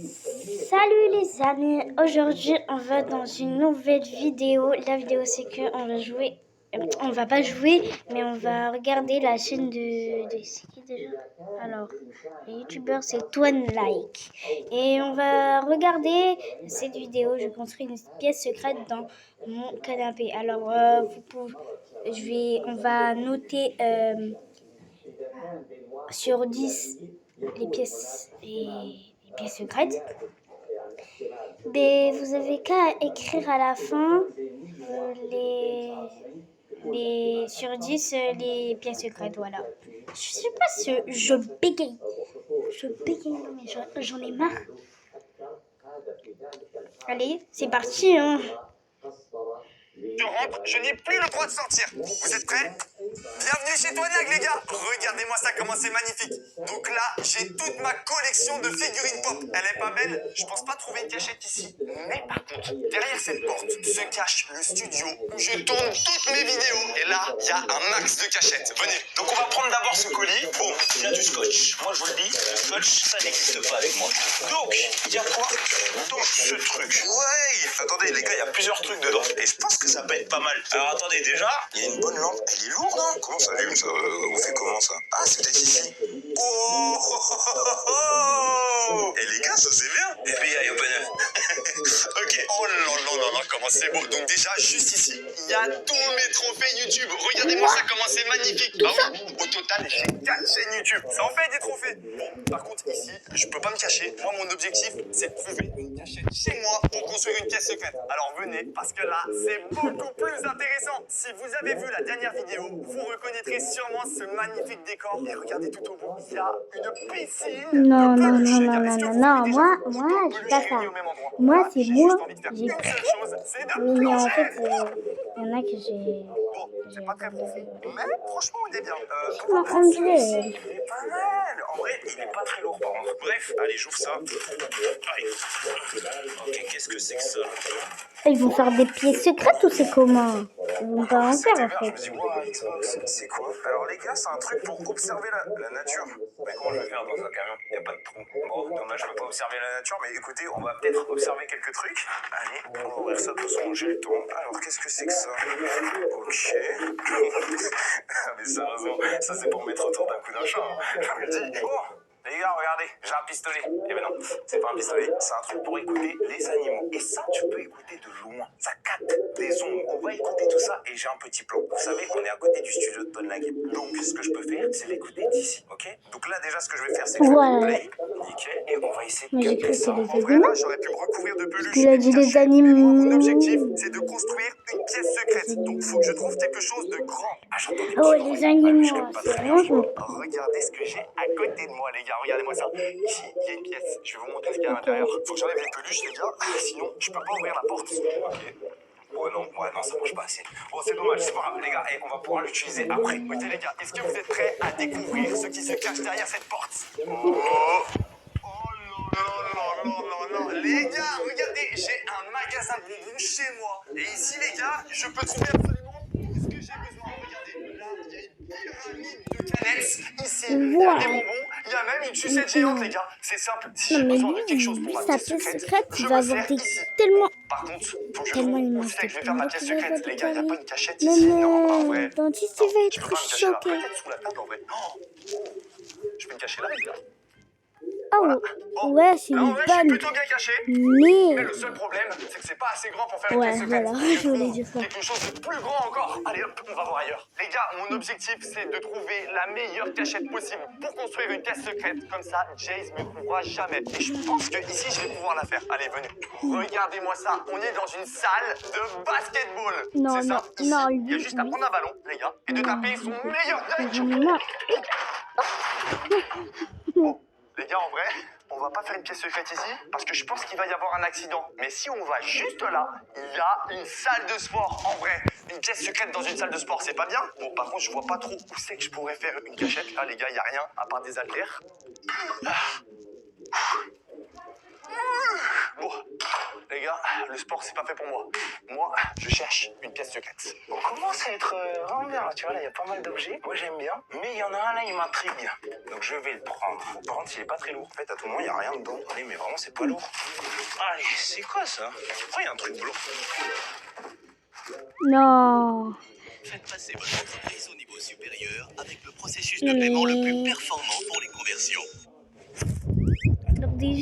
Salut les amis, aujourd'hui on va dans une nouvelle vidéo. La vidéo c'est que on va jouer, on va pas jouer, mais on va regarder la chaîne de c'est qui déjà? Alors, le youtubeur c'est Twan Like. Et on va regarder cette vidéo. Je construis une pièce secrète dans mon canapé. Alors, on va noter sur 10 les pièces secrètes. Mais vous avez qu'à écrire à la fin sur 10 les pièces secrètes, voilà. Je sais pas si je bégaye. Non mais j'en ai marre. Allez, c'est parti, hein. Je rentre, je n'ai plus le droit de sortir. Vous êtes prêts? Bienvenue chez Toinag, les gars. Regardez-moi ça, comment c'est magnifique. Donc là, j'ai toute ma collection de figurines pop. Elle est pas belle? Je pense pas trouver une cachette ici. Mais par contre, derrière cette porte se cache le studio où je tourne toutes mes vidéos. Et là, il y a un max de cachettes. Venez. Donc on va prendre d'abord ce colis. Bon, il y a du scotch. Moi, je vous le dis, le scotch, ça n'existe pas avec moi. Donc, il y a quoi dans ce truc? Ouais, attendez, les gars, il y a plusieurs trucs dedans. Et je pense que ça peut être pas mal. Alors attendez, déjà, il y a une bonne lampe. Elle est lourde, hein? Comment ça allume ça? On fait comment ça? Ah, c'est peut-être ici. Oh! Et les gars, ça c'est bien. FBI open. Ok. Oh là là là, comment c'est beau. Donc déjà, juste ici, il y a tous mes trophées YouTube. Regardez-moi ça, comment c'est magnifique. Ah oui, au total, j'ai 4 chaînes YouTube. Ça en fait des trophées. Bon, par contre, ici, je peux pas me cacher. Moi, mon objectif, c'est de trouver une cachette chez moi pour construire une pièce secrète. Alors venez, parce que là, c'est beaucoup plus intéressant. Si vous avez vu la dernière vidéo, vous reconnaîtrez sûrement ce magnifique décor. Et regardez tout au bout, il y a une piscine Non, de non, peluche, non, les non, gars. non, Est-ce que non, vous non, avez déjà vu moi, autant de je fais peluches pas réunies ça. au même endroit? Moi, Là, c'est j'ai moi. juste envie de faire une seule chose, c'est de Mais en plonger. fait, il y en a que j'ai. Bon, c'est pas très profond, mais franchement, on est bien. Franchement, on dirait. Il est pas mal. En vrai, il est pas très lourd par contre. Bref, allez, j'ouvre ça. Allez. Ok, qu'est-ce que c'est que ça? Ils vont faire des pièces secrètes ou c'est comment? Ils vont pas en faire en Je me fait. dis, wow, Xbox, c'est quoi? Alors les gars, c'est un truc pour observer la nature. Mais comment je vais faire dans un camion? Il n'y a pas de trou. Bon, dommage, je peux pas observer la nature, mais écoutez, on va peut-être observer quelques trucs. Allez, on va ouvrir ça de toute façon, j'ai le temps. Alors, qu'est-ce que c'est que ça? Ok. Ah, mais sérieusement, ça c'est pour mettre autour d'un coup d'un chat. Hein. Je vous le dis. Oh, les gars, regardez, j'ai un pistolet. Eh ben non, c'est pas un pistolet, c'est un truc pour écouter les animaux. Et ça, tu peux écouter de loin. Ça capte des ondes. On va écouter tout ça et j'ai un petit plan. Vous savez, on est à côté du studio de Tonlag. Donc, ce que je peux faire, c'est l'écouter d'ici, ok? Donc là, déjà, ce que je vais faire, c'est que je vais mettre play. Nickel. Et on va essayer de capter ça. En vrai, là, j'aurais pu me recouvrir de peluche. Il a dit des animaux. Mais moi, mon objectif, c'est de construire une pièce secrète. Donc, faut que je trouve quelque chose de grand. Ah, j'entends des Oh, petits les bruits. animaux, c'est rien. Regardez ce que j'ai à côté de moi, les gars. Regardez-moi ça. Ici, il y a une pièce. Je vais vous montrer ce qu'il y a à l'intérieur. Faut que j'enlève les peluches, les gars. Sinon, je peux pas ouvrir la porte. Ok. Ouais, non, ça marche pas assez. Bon, c'est dommage, c'est pas grave, les gars. Et on va pouvoir l'utiliser après. Ok, les gars, est-ce que vous êtes prêts à découvrir ce qui se cache derrière cette porte? Oh non. Les gars, regardez, j'ai un magasin de bonbons chez moi. Et ici, les gars, je peux trouver absolument tout ce que j'ai besoin. Regardez, là, il y a une pyramide de canettes. Ici, il y a des bonbons. Il y a même une sucette géante, les gars. C'est simple. Si j'ai besoin de quelque chose pour ma pièce secrète, il va avoir des ici. tellement. Par contre, faut que je Tellement trouve il où mange c'est que je vais faire plein ma de pièce trucs, secrète. Les gars, il n'y a pas une cachette Non, ici. Non, pas mais vrai. dentiste, Non, il va je peux être pas me cacher là. choqué. Peut-être sous la table, en vrai. Oh. Je peux me cacher là, les gars. Oh, Voilà. Bon. ouais, c'est Là, en une vrai, je suis bonne. plutôt bien caché. Mais Mais. le seul problème, c'est que c'est pas assez grand pour faire une Ouais, pièce secrète. voilà, Je je voulais trouve dire ça. quelque chose de plus grand encore. Allez hop, on va voir ailleurs. Les gars, mon objectif, c'est de trouver la meilleure cachette possible pour construire une pièce secrète. Comme ça, Jace me trouvera jamais. Et je pense que ici, je vais pouvoir la faire. Allez, venez. Regardez-moi ça. On est dans une salle de basketball. Non, C'est ça. Ici, non, il y a juste à prendre un ballon, les gars, et de taper son meilleur dunk. Bon, les gars, en vrai, on va pas faire une pièce secrète ici parce que je pense qu'il va y avoir un accident. Mais si on va juste là, il y a une salle de sport. En vrai, une pièce secrète dans une salle de sport, c'est pas bien? Bon, par contre, je vois pas trop où c'est que je pourrais faire une cachette. Là, les gars, il y a rien à part des haltères. Bon, les gars, gars, le sport c'est pas fait pour moi. Moi, je cherche une pièce secrète. On commence à être vraiment bien là, tu vois, là il y a pas mal d'objets, moi j'aime bien. Mais il y en a un là, il m'intrigue. Donc je vais le prendre. Par contre, il est pas très lourd. En fait, à tout moment, il y a rien dedans. Allez, mais vraiment, c'est pas lourd. Allez, c'est quoi ça? Pourquoi il y a un truc blanc? Non. Faites passer votre entreprise au niveau supérieur avec le processus Non, de paiement le plus mais... performant pour les conversions. Donc,